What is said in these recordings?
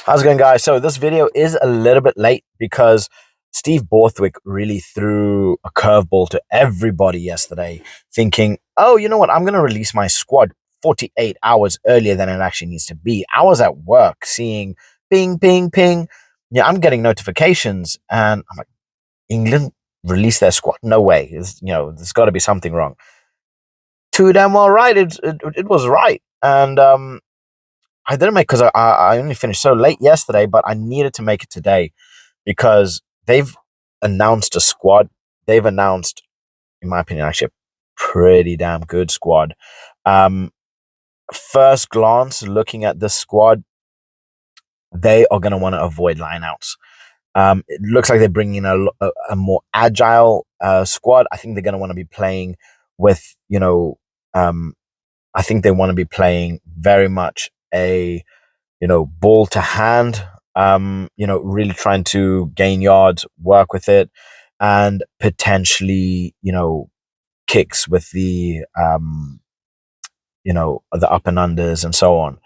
How's it going, guys? So this video is a little bit late because Steve Borthwick really threw a curveball to everybody yesterday, thinking, oh, you know what? I'm going to release my squad 48 hours earlier than it actually needs to be. I was at work seeing ping, ping, ping. Yeah, I'm getting notifications, and I'm like, England released their squad? No way. There's got to be something wrong. Too damn well right. It was right. And I didn't make because I only finished so late yesterday, but I needed to make it today because they've announced a squad. They've announced, in my opinion, actually a pretty damn good squad. Um, First glance, looking at this squad, they are going to want to avoid lineouts. It looks like they're bringing in a more agile squad. I think they're going to want to be playing with, I think they want to be playing very much a ball to hand, really trying to gain yards, work with it, and potentially, kicks with the up and unders and so on.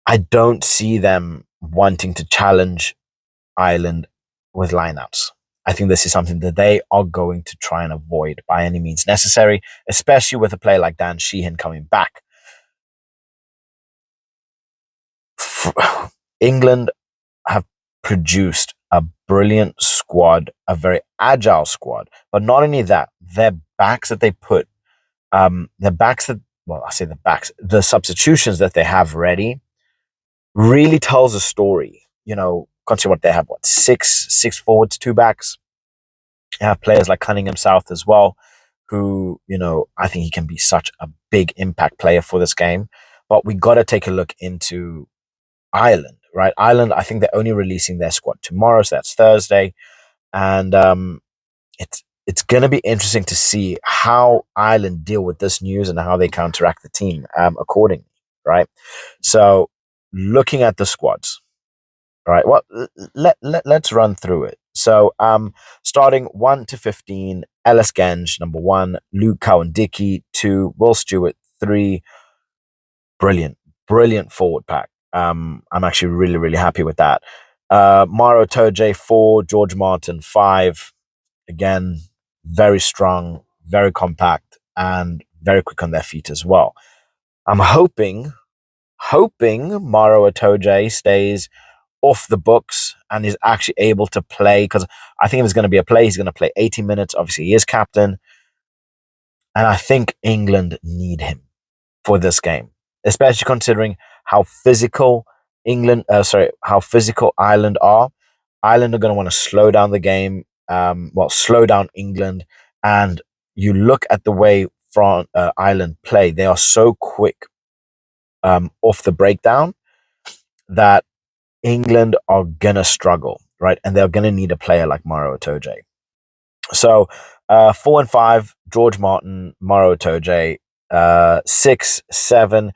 I don't see them wanting to challenge Ireland with lineouts. I think this is something that they are going to try and avoid by any means necessary, especially with a player like Dan Sheehan coming back. England have produced a brilliant squad, a very agile squad. But not only that, their backs that they put, the backs that, well, I say the backs, the substitutions that they have ready really tells a story. Considering what they have, six forwards, two backs. They have players like Cunningham South as well, who, I think he can be such a big impact player for this game. But we got to take a look into Ireland, right? Ireland, I think they're only releasing their squad tomorrow, so that's Thursday, and it's going to be interesting to see how Ireland deal with this news and how they counteract the team accordingly, right? So, looking at the squads, right? Well, let's run through it. So, starting 1 to 15, Ellis Genge, number 1, Luke Cowan-Dickey, 2, Will Stewart, 3, brilliant forward pack. I'm actually really, really happy with that. Maro Itoje, 4, George Martin, 5. Again, very strong, very compact, and very quick on their feet as well. I'm hoping Maro Itoje stays off the books and is actually able to play, because I think if it's going to be a play, he's going to play 80 minutes. Obviously, he is captain. And I think England need him for this game, especially considering how physical how physical Ireland are. Ireland are going to want to slow down the game, slow down England. And you look at the way Ireland play; they are so quick off the breakdown that England are gonna struggle, right? And they're gonna need a player like Maro Itoje. So 4 and 5, George Martin, Maro Itoje. 6, 7,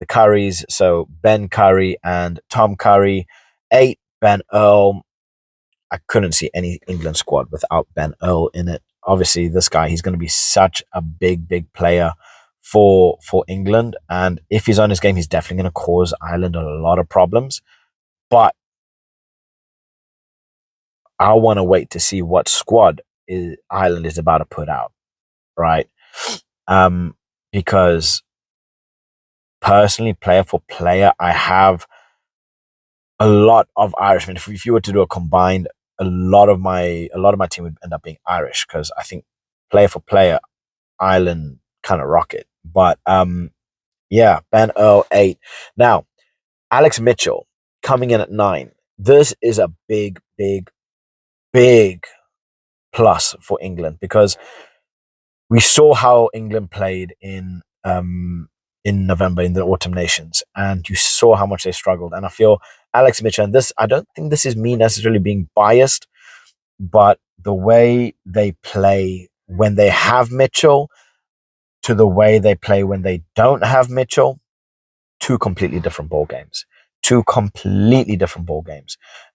the Currys, so Ben Curry and Tom Curry. 8, Ben Earl. I couldn't see any England squad without Ben Earl in it. Obviously, this guy, he's going to be such a big player for England. And if he's on his game, he's definitely going to cause Ireland a lot of problems. But I want to wait to see what squad Ireland is about to put out, right? Because personally, player for player, I have a lot of Irishmen. If you were to do a combined, a lot of my team would end up being Irish, because I think player for player, Ireland kind of rock it. But yeah, Ben Earl 8. Now, Alex Mitchell coming in at 9. This is a big plus for England, because we saw how England played in November in the Autumn Nations, and you saw how much they struggled. And I feel Alex Mitchell, and this, I don't think this is me necessarily being biased, but the way they play when they have Mitchell to the way they play when they don't have Mitchell, two completely different ball games.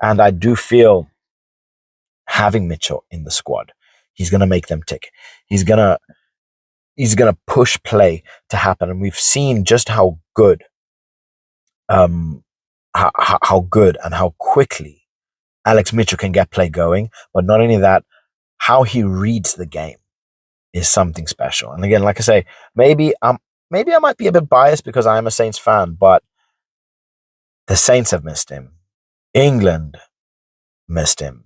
And I do feel having Mitchell in the squad, he's going to make them tick. He's going to push play to happen. And we've seen just how good how good and how quickly Alex Mitchell can get play going. But not only that, how he reads the game is something special. And again, like I say, maybe I might be a bit biased because I am a Saints fan, but the Saints have missed him. England missed him.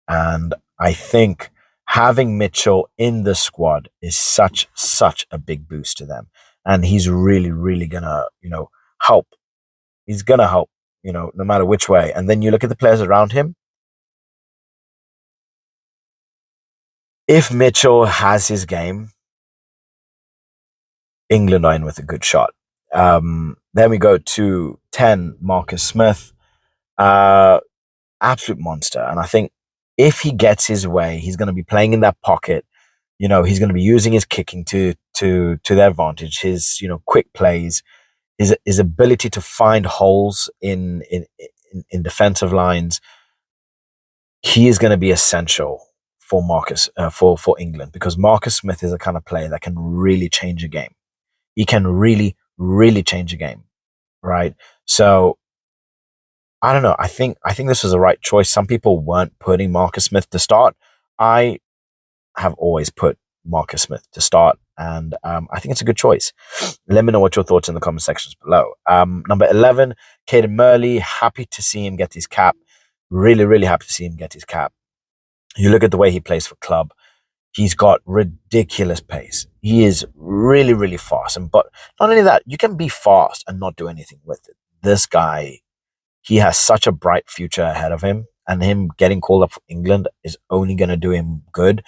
And I think having Mitchell in the squad is such a big boost to them. And he's really, really gonna, help. He's gonna help, no matter which way. And then you look at the players around him. If Mitchell has his game, England are in with a good shot. Then we go to 10, Marcus Smith. Uh, Absolute monster. And I think if he gets his way, he's going to be playing in that pocket. He's going to be using his kicking to their advantage. His quick plays, his ability to find holes in defensive lines. He is going to be essential for Marcus for England, because Marcus Smith is the kind of player that can really change a game. He can really really change a game, right? So I don't know. I think this was the right choice. Some people weren't putting Marcus Smith to start. I have always put Marcus Smith to start, and I think it's a good choice. Let me know what your thoughts in the comment sections below. Number 11, Caden Murley. Happy to see him get his cap. Really, really happy to see him get his cap. You look at the way he plays for club. He's got ridiculous pace. He is really, really fast. But not only that, you can be fast and not do anything with it. This guy, he has such a bright future ahead of him, and him getting called up for England is only going to do him good.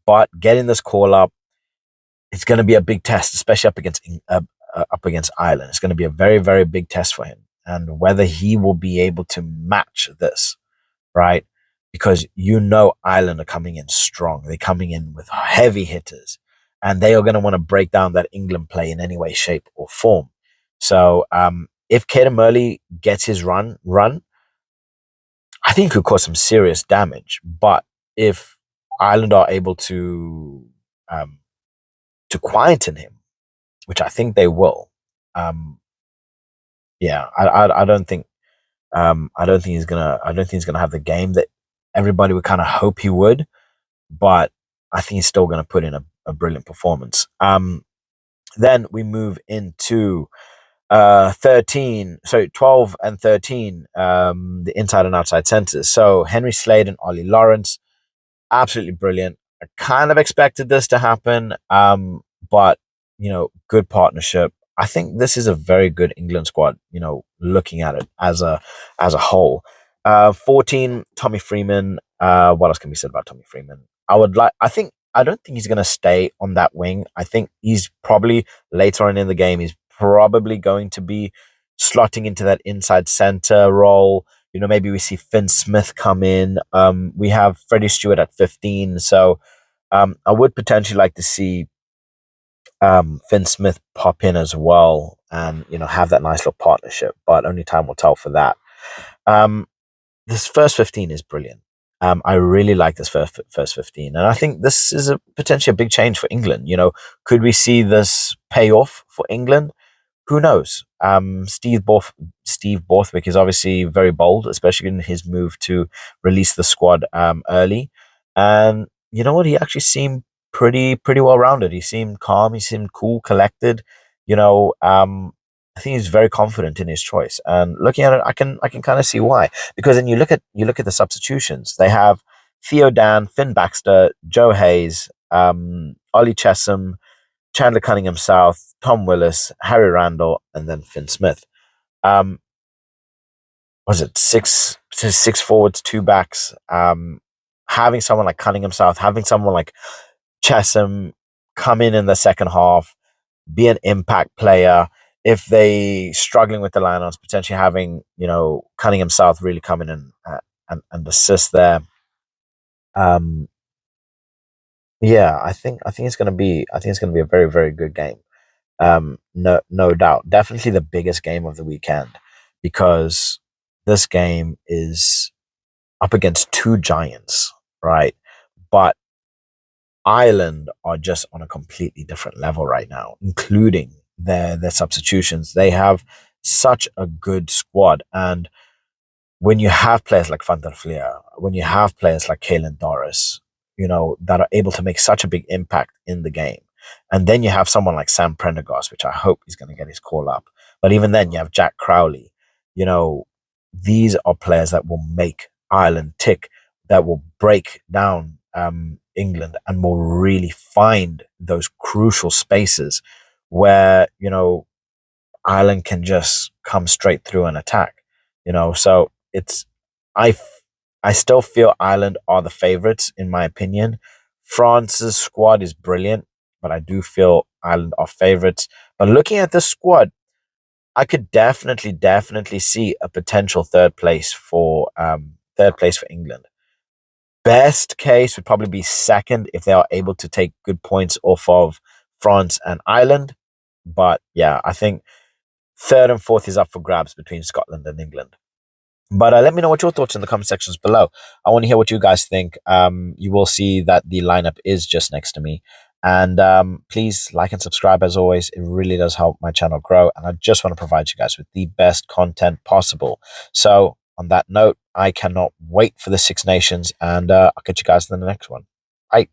But getting this call up, it's going to be a big test, especially up against Ireland. It's going to be a very, very big test for him, and whether he will be able to match this, right? Because Ireland are coming in strong. They're coming in with heavy hitters, and they are going to want to break down that England play in any way, shape, or form. So if Caden Murley gets his run, I think it could cause some serious damage. But if Ireland are able to quieten him, which I think they will, yeah, I don't think I don't think he's gonna have the game that everybody would kind of hope he would, but I think he's still gonna put in a brilliant performance. Then we move into 13, sorry, 12 and 13, the inside and outside centers. So Henry Slade and Ollie Lawrence, absolutely brilliant. I kind of expected this to happen, but good partnership. I think this is a very good England squad. Looking at it as a whole. 14, Tommy Freeman. What else can be said about Tommy Freeman? I don't think he's going to stay on that wing. I think he's probably later on in the game. He's probably going to be slotting into that inside center role. Maybe we see Finn Smith come in. We have Freddie Stewart at 15. So I would potentially like to see Finn Smith pop in as well, and have that nice little partnership. But only time will tell for that. Um, this first 15 is brilliant. I really like this first 15, and I think this is potentially a big change for England. Could we see this pay off for England? Who knows? Steve Borthwick is obviously very bold, especially in his move to release the squad early. And you know what? He actually seemed pretty well rounded. He seemed calm. He seemed cool, collected. I think he's very confident in his choice. And looking at it, I can kind of see why. Because then you look at the substitutions. They have Theo Dan, Finn Baxter, Joe Hayes, Ollie Chesham, Chandler Cunningham South, Tom Willis, Harry Randall, and then Finn Smith. Um, was it six forwards, two backs? Having someone like Cunningham South, having someone like Chesham come in the second half, be an impact player. If they struggling with the lineouts, potentially having Cunningham South really come in and assist there. Um, yeah, I think it's gonna be a very very good game. No doubt, definitely the biggest game of the weekend, because this game is up against two giants, right? But Ireland are just on a completely different level right now, including their substitutions. They have such a good squad, and when you have players like Van der Fleer, when you have players like Kalen Doris, that are able to make such a big impact in the game, and then you have someone like Sam Prendergast, which I hope he's going to get his call up. But even then, you have Jack Crowley. You know, these are players that will make Ireland tick, that will break down England, and will really find those crucial spaces where Ireland can just come straight through and attack. So I f- I still feel Ireland are the favorites in my opinion. France's squad is brilliant, but I do feel Ireland are favorites. But looking at this squad, I could definitely see a potential third place for England. Best case would probably be second if they are able to take good points off of France and Ireland. But yeah, I think third and fourth is up for grabs between Scotland and England. But let me know what your thoughts in the comment sections below. I want to hear what you guys think. You will see that the lineup is just next to me. And please like and subscribe as always. It really does help my channel grow. And I just want to provide you guys with the best content possible. So on that note, I cannot wait for the Six Nations. And I'll catch you guys in the next one. Bye.